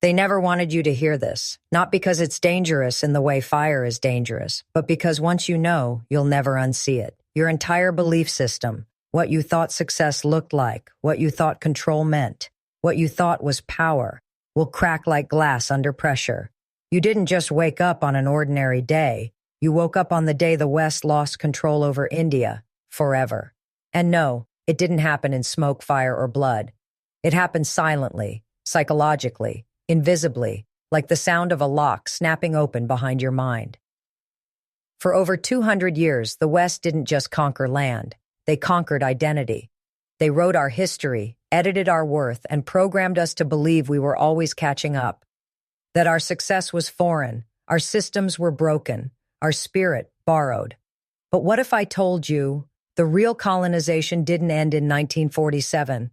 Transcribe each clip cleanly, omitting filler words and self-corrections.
They never wanted you to hear this, not because it's dangerous in the way fire is dangerous, but because once you know, you'll never unsee it. Your entire belief system, what you thought success looked like, what you thought control meant, what you thought was power, will crack like glass under pressure. You didn't just wake up on an ordinary day. You woke up on the day the West lost control over India forever. And no, it didn't happen in smoke, fire, or blood. It happened silently, psychologically, invisibly, like the sound of a lock snapping open behind your mind. For over 200 years, the West didn't just conquer land. They conquered identity. They wrote our history, edited our worth, and programmed us to believe we were always catching up. That our success was foreign, our systems were broken, our spirit borrowed. But what if I told you the real colonization didn't end in 1947?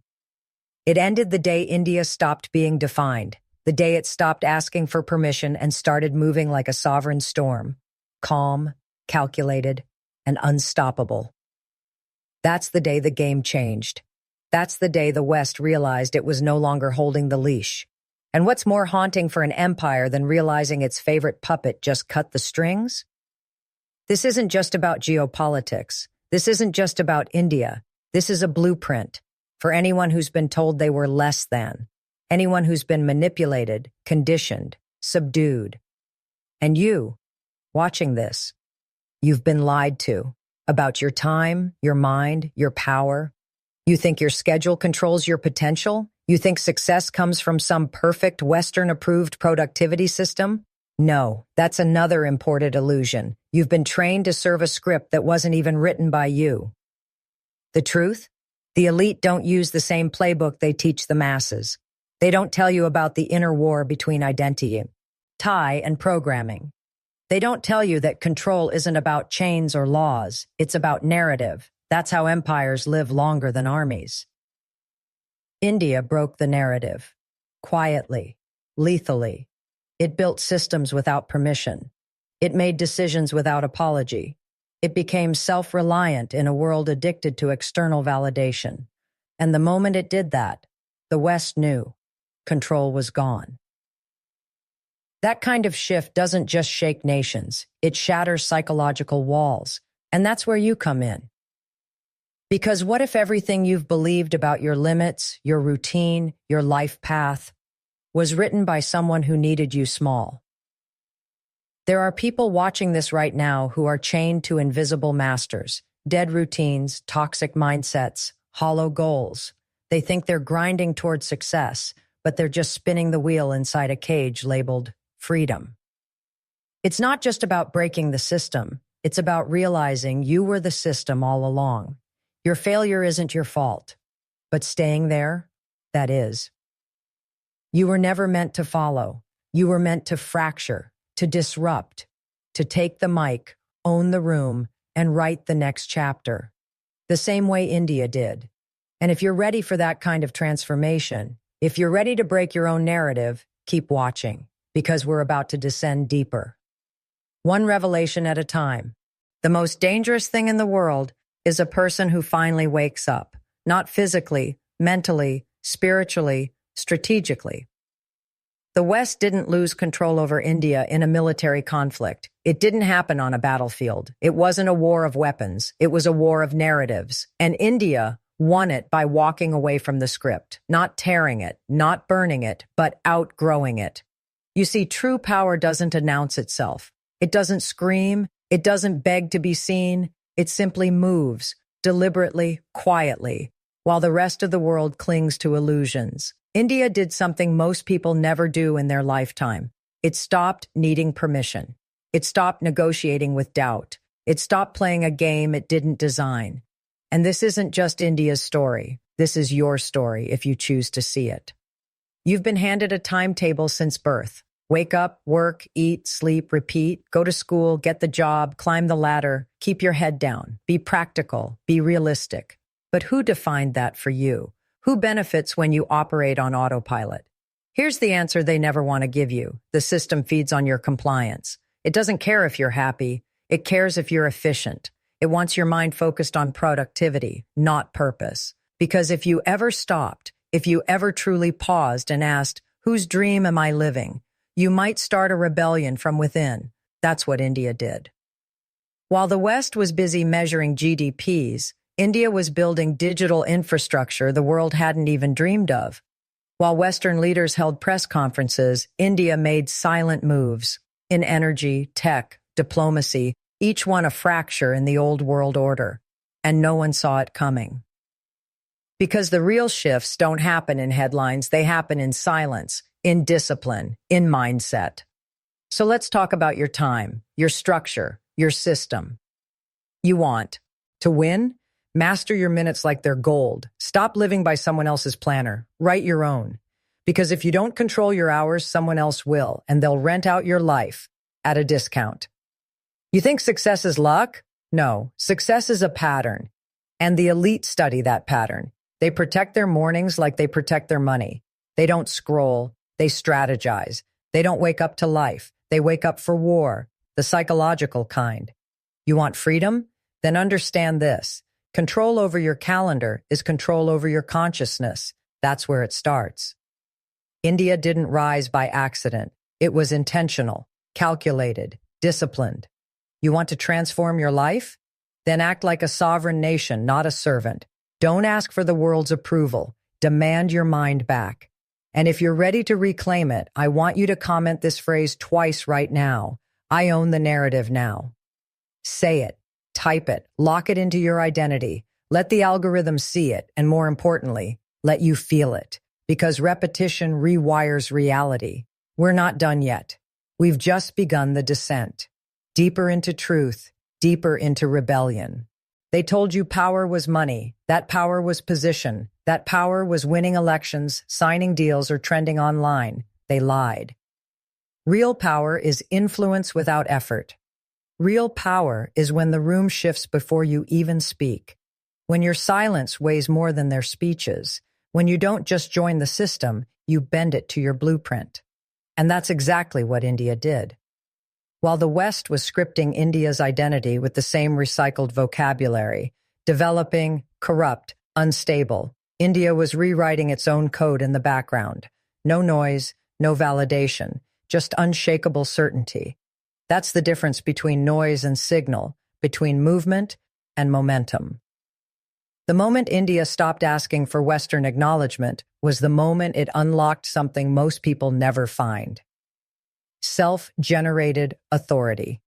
It ended the day India stopped being defined, the day it stopped asking for permission and started moving like a sovereign storm, calm, calculated, and unstoppable. That's the day the game changed. That's the day the West realized it was no longer holding the leash. And what's more haunting for an empire than realizing its favorite puppet just cut the strings? This isn't just about geopolitics. This isn't just about India. This is a blueprint for anyone who's been told they were less than, anyone who's been manipulated, conditioned, subdued. And you, watching this, you've been lied to about your time, your mind, your power. You think your schedule controls your potential? You think success comes from some perfect Western-approved productivity system? No, that's another imported illusion. You've been trained to serve a script that wasn't even written by you. The truth? The elite don't use the same playbook they teach the masses. They don't tell you about the inner war between identity, tie, and programming. They don't tell you that control isn't about chains or laws. It's about narrative. That's how empires live longer than armies. India broke the narrative. Quietly, lethally. It built systems without permission. It made decisions without apology. It became self-reliant in a world addicted to external validation. And the moment it did that, the West knew control was gone. That kind of shift doesn't just shake nations, it shatters psychological walls. And that's where you come in. Because what if everything you've believed about your limits, your routine, your life path, was written by someone who needed you small? There are people watching this right now who are chained to invisible masters, dead routines, toxic mindsets, hollow goals. They think they're grinding toward success, but they're just spinning the wheel inside a cage labeled freedom. It's not just about breaking the system. It's about realizing you were the system all along. Your failure isn't your fault, but staying there, that is. You were never meant to follow. You were meant to fracture, to disrupt, to take the mic, own the room, and write the next chapter. The same way India did. And if you're ready for that kind of transformation, if you're ready to break your own narrative, keep watching, because we're about to descend deeper. One revelation at a time. The most dangerous thing in the world is a person who finally wakes up, not physically, mentally, spiritually, strategically. The West didn't lose control over India in a military conflict. It didn't happen on a battlefield. It wasn't a war of weapons. It was a war of narratives. And India won it by walking away from the script, not tearing it, not burning it, but outgrowing it. You see, true power doesn't announce itself. It doesn't scream. It doesn't beg to be seen. It simply moves, deliberately, quietly, while the rest of the world clings to illusions. India did something most people never do in their lifetime. It stopped needing permission. It stopped negotiating with doubt. It stopped playing a game it didn't design. And this isn't just India's story. This is your story if you choose to see it. You've been handed a timetable since birth. Wake up, work, eat, sleep, repeat, go to school, get the job, climb the ladder, keep your head down, be practical, be realistic. But who defined that for you? Who benefits when you operate on autopilot? Here's the answer they never want to give you. The system feeds on your compliance. It doesn't care if you're happy. It cares if you're efficient. It wants your mind focused on productivity, not purpose. Because if you ever stopped, if you ever truly paused and asked, Whose dream am I living? You might start a rebellion from within. That's what India did. While the West was busy measuring GDPs, India was building digital infrastructure the world hadn't even dreamed of. While Western leaders held press conferences, India made silent moves in energy, tech, diplomacy, each one a fracture in the old world order, and no one saw it coming. Because the real shifts don't happen in headlines, they happen in silence, in discipline, in mindset. So let's talk about your time, your structure, your system. You want to win? Master your minutes like they're gold. Stop living by someone else's planner. Write your own. Because if you don't control your hours, someone else will, and they'll rent out your life at a discount. You think success is luck? No, success is a pattern. And the elite study that pattern. They protect their mornings like they protect their money. They don't scroll. They strategize. They don't wake up to life. They wake up for war, the psychological kind. You want freedom? Then understand this. Control over your calendar is control over your consciousness. That's where it starts. India didn't rise by accident. It was intentional, calculated, disciplined. You want to transform your life? Then act like a sovereign nation, not a servant. Don't ask for the world's approval. Demand your mind back. And if you're ready to reclaim it, I want you to comment this phrase twice right now. I own the narrative now. Say it. Type it, lock it into your identity, let the algorithm see it, and more importantly, let you feel it. Because repetition rewires reality. We're not done yet. We've just begun the descent. Deeper into truth, deeper into rebellion. They told you power was money, that power was position, that power was winning elections, signing deals, or trending online. They lied. Real power is influence without effort. Real power is when the room shifts before you even speak, when your silence weighs more than their speeches, when you don't just join the system, you bend it to your blueprint. And that's exactly what India did. While the West was scripting India's identity with the same recycled vocabulary, developing, corrupt, unstable, India was rewriting its own code in the background. No noise, no validation, just unshakable certainty. That's the difference between noise and signal, between movement and momentum. The moment India stopped asking for Western acknowledgement was the moment it unlocked something most people never find. Self-generated authority.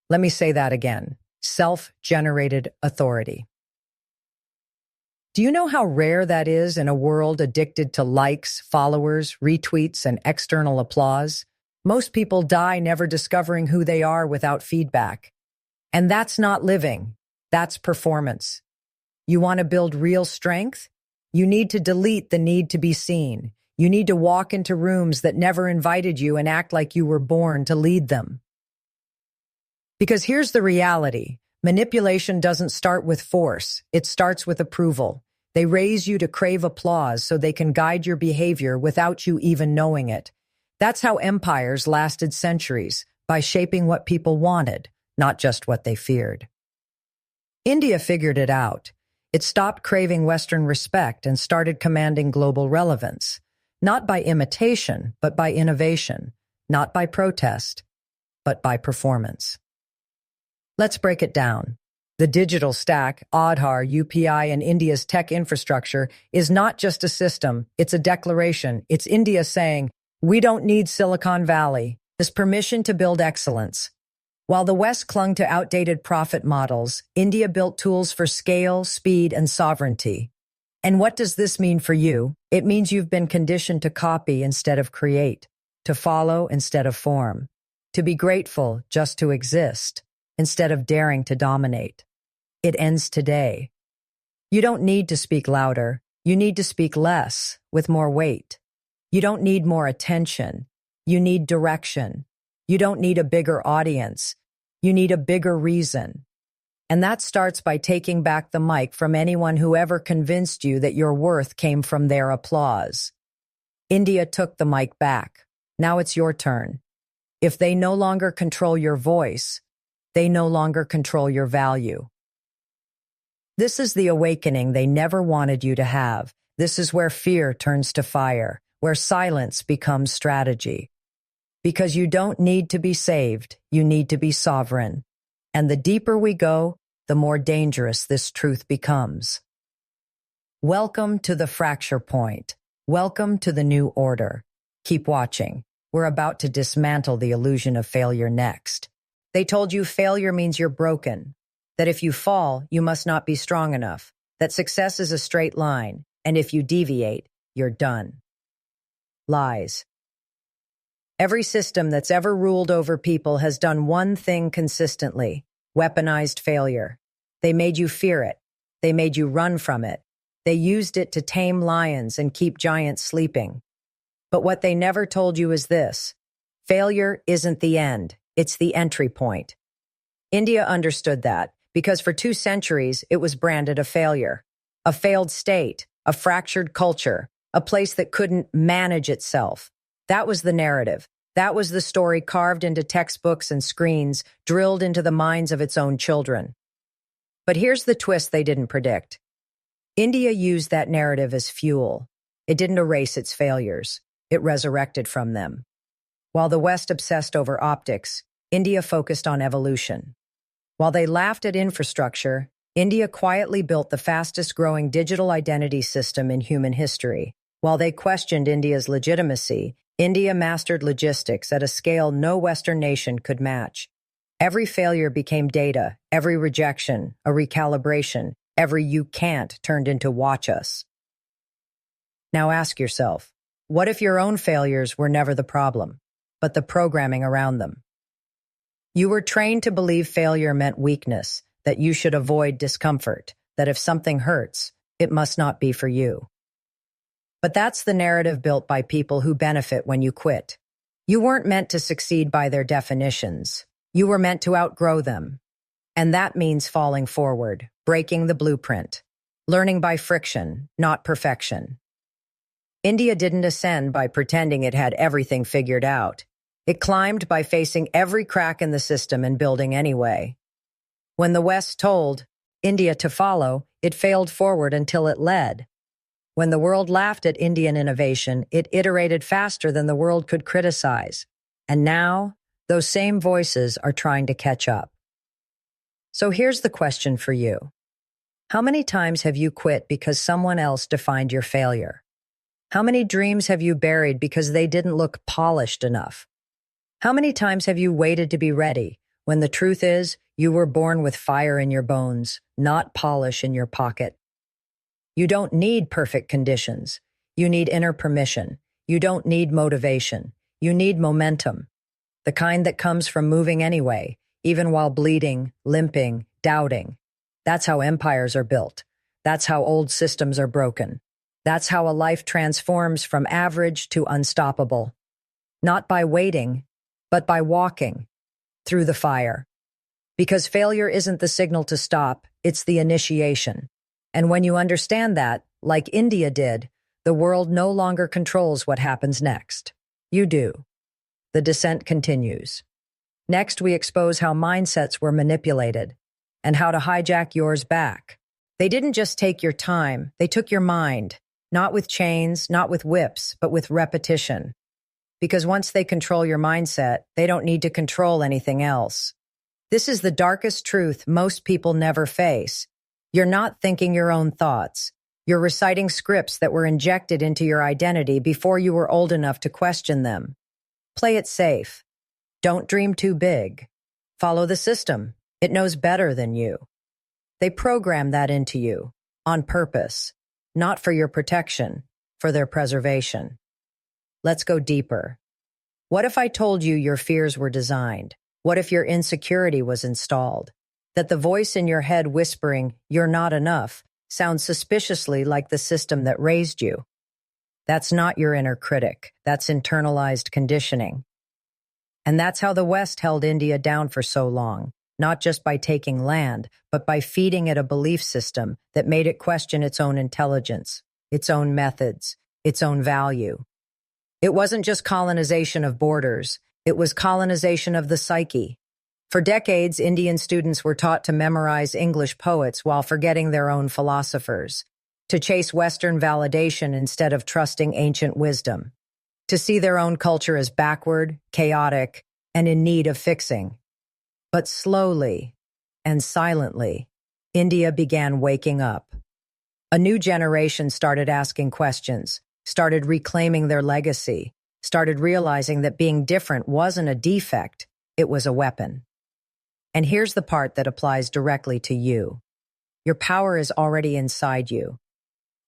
Let me say that again. Self-generated authority. Do you know how rare that is in a world addicted to likes, followers, retweets, and external applause? Most people die never discovering who they are without feedback. And that's not living. That's performance. You want to build real strength? You need to delete the need to be seen. You need to walk into rooms that never invited you and act like you were born to lead them. Because here's the reality. Manipulation doesn't start with force. It starts with approval. They raise you to crave applause so they can guide your behavior without you even knowing it. That's how empires lasted centuries, by shaping what people wanted, not just what they feared. India figured it out. It stopped craving Western respect and started commanding global relevance, not by imitation, but by innovation, not by protest, but by performance. Let's break it down. The digital stack, Aadhaar, UPI, and India's tech infrastructure is not just a system, it's a declaration. It's India saying, we don't need Silicon Valley. There's permission to build excellence. While the West clung to outdated profit models, India built tools for scale, speed, and sovereignty. And what does this mean for you? It means you've been conditioned to copy instead of create, to follow instead of form, to be grateful just to exist, instead of daring to dominate. It ends today. You don't need to speak louder. You need to speak less, with more weight. You don't need more attention. You need direction. You don't need a bigger audience. You need a bigger reason. And that starts by taking back the mic from anyone who ever convinced you that your worth came from their applause. India took the mic back. Now it's your turn. If they no longer control your voice, they no longer control your value. This is the awakening they never wanted you to have. This is where fear turns to fire, where silence becomes strategy. Because you don't need to be saved, you need to be sovereign. And the deeper we go, the more dangerous this truth becomes. Welcome to the fracture point. Welcome to the new order. Keep watching. We're about to dismantle the illusion of failure next. They told you failure means you're broken, that if you fall, you must not be strong enough, that success is a straight line, and if you deviate, you're done. Lies. Every system that's ever ruled over people has done one thing consistently: weaponized failure. They made you fear it. They made you run from it. They used it to tame lions and keep giants sleeping. But what they never told you is this: failure isn't the end, it's the entry point. India understood that because for 2 centuries it was branded a failure, a failed state, a fractured culture, a place that couldn't manage itself. That was the narrative. That was the story carved into textbooks and screens, drilled into the minds of its own children. But here's the twist they didn't predict. India used that narrative as fuel. It didn't erase its failures. It resurrected from them. While the West obsessed over optics, India focused on evolution. While they laughed at infrastructure, India quietly built the fastest-growing digital identity system in human history. While they questioned India's legitimacy, India mastered logistics at a scale no Western nation could match. Every failure became data, every rejection, a recalibration, every "you can't" turned into "watch us." Now ask yourself, what if your own failures were never the problem, but the programming around them? You were trained to believe failure meant weakness, that you should avoid discomfort, that if something hurts, it must not be for you. But that's the narrative built by people who benefit when you quit. You weren't meant to succeed by their definitions. You were meant to outgrow them. And that means falling forward, breaking the blueprint, learning by friction, not perfection. India didn't ascend by pretending it had everything figured out. It climbed by facing every crack in the system and building anyway. When the West told India to follow, it failed forward until it led. When the world laughed at Indian innovation, it iterated faster than the world could criticize. And now, those same voices are trying to catch up. So here's the question for you. How many times have you quit because someone else defined your failure? How many dreams have you buried because they didn't look polished enough? How many times have you waited to be ready, when the truth is, you were born with fire in your bones, not polish in your pocket? You don't need perfect conditions. You need inner permission. You don't need motivation. You need momentum. The kind that comes from moving anyway, even while bleeding, limping, doubting. That's how empires are built. That's how old systems are broken. That's how a life transforms from average to unstoppable. Not by waiting, but by walking through the fire. Because failure isn't the signal to stop, it's the initiation. And when you understand that, like India did, the world no longer controls what happens next. You do. The descent continues. Next, we expose how mindsets were manipulated and how to hijack yours back. They didn't just take your time, they took your mind, not with chains, not with whips, but with repetition. Because once they control your mindset, they don't need to control anything else. This is the darkest truth most people never face. You're not thinking your own thoughts. You're reciting scripts that were injected into your identity before you were old enough to question them. Play it safe. Don't dream too big. Follow the system. It knows better than you. They program that into you, on purpose, not for your protection, for their preservation. Let's go deeper. What if I told you your fears were designed? What if your insecurity was installed? That the voice in your head whispering, "You're not enough," sounds suspiciously like the system that raised you. That's not your inner critic. That's internalized conditioning. And that's how the West held India down for so long, not just by taking land, but by feeding it a belief system that made it question its own intelligence, its own methods, its own value. It wasn't just colonization of borders, it was colonization of the psyche. For decades, Indian students were taught to memorize English poets while forgetting their own philosophers, to chase Western validation instead of trusting ancient wisdom, to see their own culture as backward, chaotic, and in need of fixing. But slowly and silently, India began waking up. A new generation started asking questions, started reclaiming their legacy, started realizing that being different wasn't a defect, it was a weapon. And here's the part that applies directly to you. Your power is already inside you,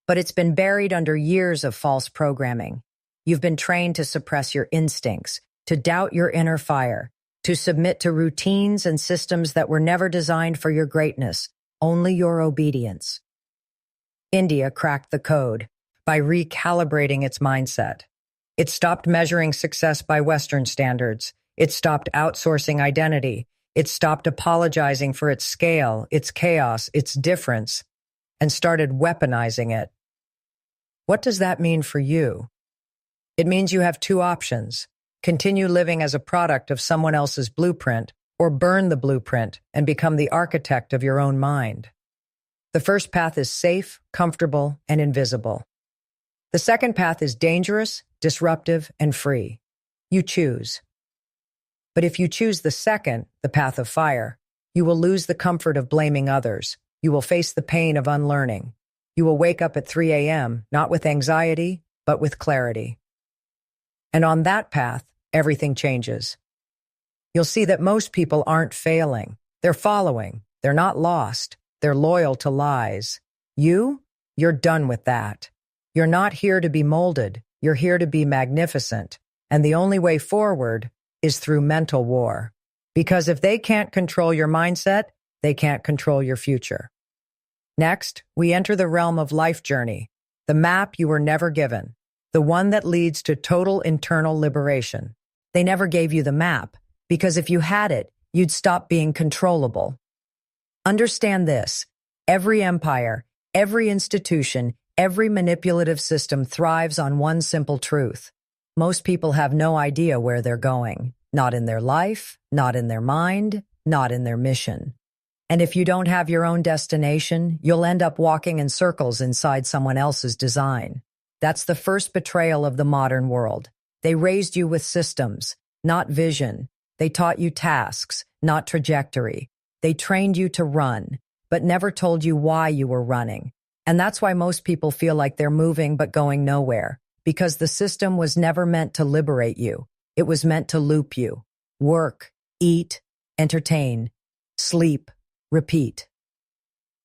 but it's been buried under years of false programming. You've been trained to suppress your instincts, to doubt your inner fire, to submit to routines and systems that were never designed for your greatness, only your obedience. India cracked the code by recalibrating its mindset. It stopped measuring success by Western standards. It stopped outsourcing identity. It stopped apologizing for its scale, its chaos, its difference, and started weaponizing it. What does that mean for you? It means you have two options: continue living as a product of someone else's blueprint, or burn the blueprint and become the architect of your own mind. The first path is safe, comfortable, and invisible. The second path is dangerous, disruptive, and free. You choose. But if you choose the second, the path of fire, you will lose the comfort of blaming others. You will face the pain of unlearning. You will wake up at 3 a.m., not with anxiety, but with clarity. And on that path, everything changes. You'll see that most people aren't failing. They're following. They're not lost. They're loyal to lies. You're done with that. You're not here to be molded. You're here to be magnificent. And the only way forward is through mental war. Because if they can't control your mindset, they can't control your future. Next, we enter the realm of life journey, the map you were never given, the one that leads to total internal liberation. They never gave you the map, because if you had it, you'd stop being controllable. Understand this: every empire, every institution, every manipulative system thrives on one simple truth. Most people have no idea where they're going, not in their life, not in their mind, not in their mission. And if you don't have your own destination, you'll end up walking in circles inside someone else's design. That's the first betrayal of the modern world. They raised you with systems, not vision. They taught you tasks, not trajectory. They trained you to run, but never told you why you were running. And that's why most people feel like they're moving but going nowhere, because the system was never meant to liberate you. It was meant to loop you. Work, eat, entertain, sleep, repeat.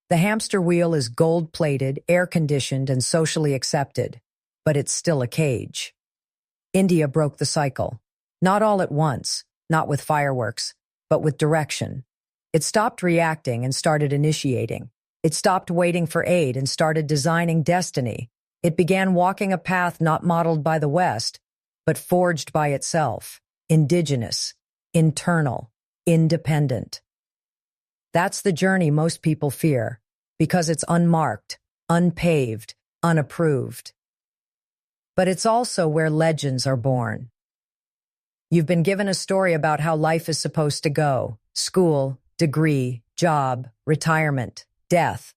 The hamster wheel is gold-plated, air-conditioned, and socially accepted, but it's still a cage. India broke the cycle. Not all at once, not with fireworks, but with direction. It stopped reacting and started initiating. It stopped waiting for aid and started designing destiny. It began walking a path not modeled by the West, but forged by itself, indigenous, internal, independent. That's the journey most people fear, because it's unmarked, unpaved, unapproved. But it's also where legends are born. You've been given a story about how life is supposed to go: school, degree, job, retirement, death.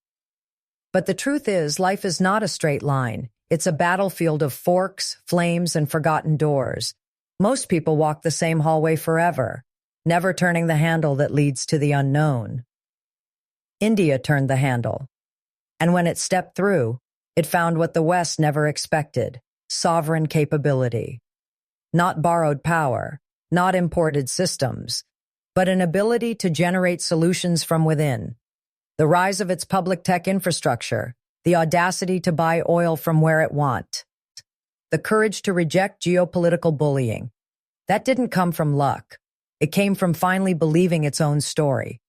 But the truth is, life is not a straight line. It's a battlefield of forks, flames, and forgotten doors. Most people walk the same hallway forever, never turning the handle that leads to the unknown. India turned the handle. And when it stepped through, it found what the West never expected: sovereign capability. Not borrowed power, not imported systems, but an ability to generate solutions from within. The rise of its public tech infrastructure, the audacity to buy oil from where it wants, the courage to reject geopolitical bullying. That didn't come from luck. It came from finally believing its own story.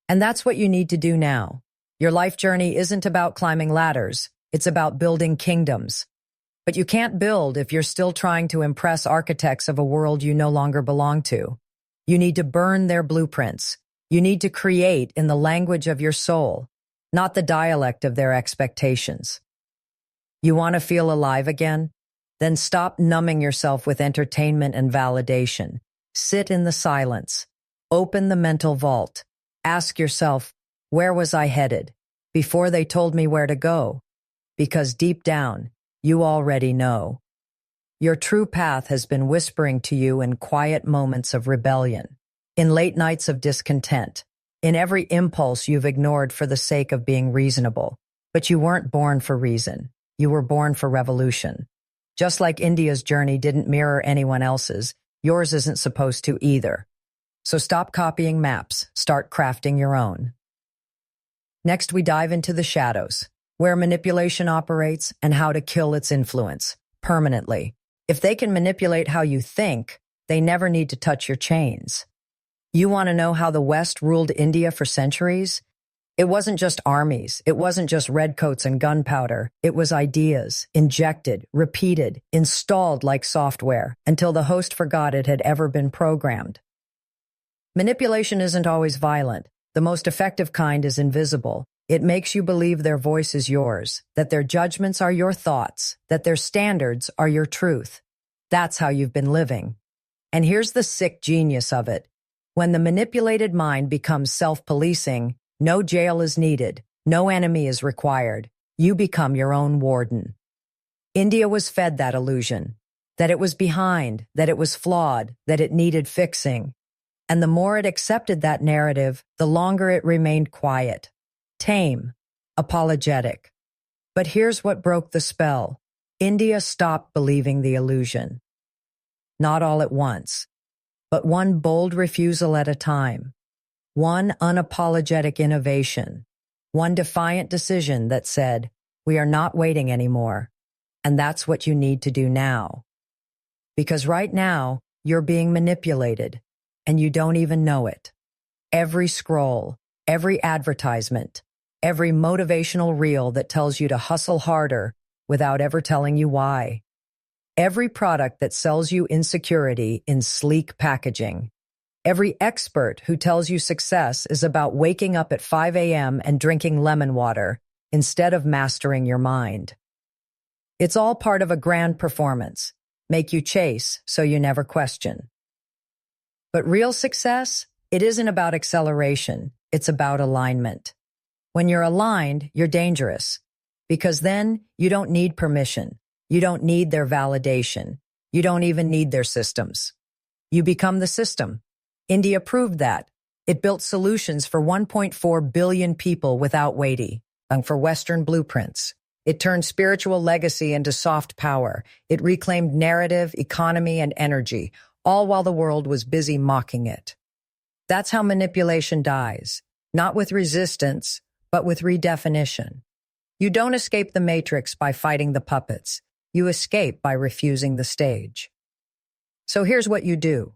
And that's what you need to do now. Your life journey isn't about climbing ladders. It's about building kingdoms. But you can't build if you're still trying to impress architects of a world you no longer belong to. You need to burn their blueprints. You need to create in the language of your soul, not the dialect of their expectations. You want to feel alive again? Then stop numbing yourself with entertainment and validation. Sit in the silence. Open the mental vault. Ask yourself, where was I headed before they told me where to go? because deep down, you already know. Your true path has been whispering to you in quiet moments of rebellion, in late nights of discontent, in every impulse you've ignored for the sake of being reasonable. But you weren't born for reason. You were born for revolution. Just like India's journey didn't mirror anyone else's, yours isn't supposed to either. So stop copying maps, start crafting your own. Next, we dive into the shadows, where manipulation operates and how to kill its influence permanently. If they can manipulate how you think, they never need to touch your chains. You want to know how the West ruled India for centuries? It wasn't just armies. It wasn't just redcoats and gunpowder. It was ideas, injected, repeated, installed like software, until the host forgot it had ever been programmed. Manipulation isn't always violent. The most effective kind is invisible. It makes you believe their voice is yours, that their judgments are your thoughts, that their standards are your truth. That's how you've been living. And here's the sick genius of it. When the manipulated mind becomes self-policing, no jail is needed, no enemy is required. You become your own warden. India was fed that illusion, that it was behind, that it was flawed, that it needed fixing. And the more it accepted that narrative, the longer it remained quiet, tame, apologetic. But here's what broke the spell. India stopped believing the illusion. Not all at once, but one bold refusal at a time. One unapologetic innovation. One defiant decision that said, we are not waiting anymore. And that's what you need to do now. Because right now, you're being manipulated, and you don't even know it. Every scroll, every advertisement, every motivational reel that tells you to hustle harder without ever telling you why. Every product that sells you insecurity in sleek packaging. Every expert who tells you success is about waking up at 5 a.m. and drinking lemon water instead of mastering your mind. It's all part of a grand performance. Make you chase so you never question. But real success, it isn't about acceleration. It's about alignment. When you're aligned, you're dangerous. Because then you don't need permission. You don't need their validation. You don't even need their systems. You become the system. India proved that. It built solutions for 1.4 billion people without waiting for Western blueprints. It turned spiritual legacy into soft power. It reclaimed narrative, economy, and energy, all while the world was busy mocking it. That's how manipulation dies, not with resistance, but with redefinition. You don't escape the matrix by fighting the puppets. You escape by refusing the stage. So here's what you do.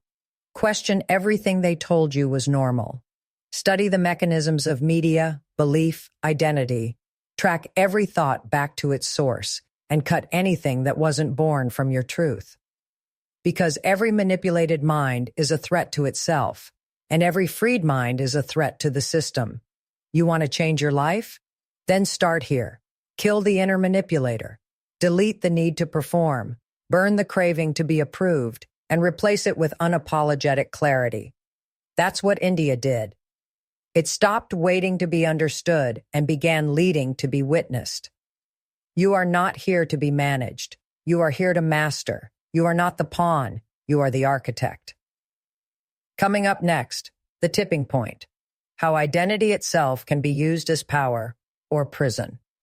Question everything they told you was normal. Study the mechanisms of media, belief, identity. Track every thought back to its source and cut anything that wasn't born from your truth. Because every manipulated mind is a threat to itself, and every freed mind is a threat to the system. You want to change your life? Then start here. Kill the inner manipulator. Delete the need to perform. Burn the craving to be approved, and replace it with unapologetic clarity. That's what India did. It stopped waiting to be understood and began leading to be witnessed. You are not here to be managed. You are here to master. You are not the pawn. You are the architect. Coming up next, the tipping point. How identity itself can be used as power or prison.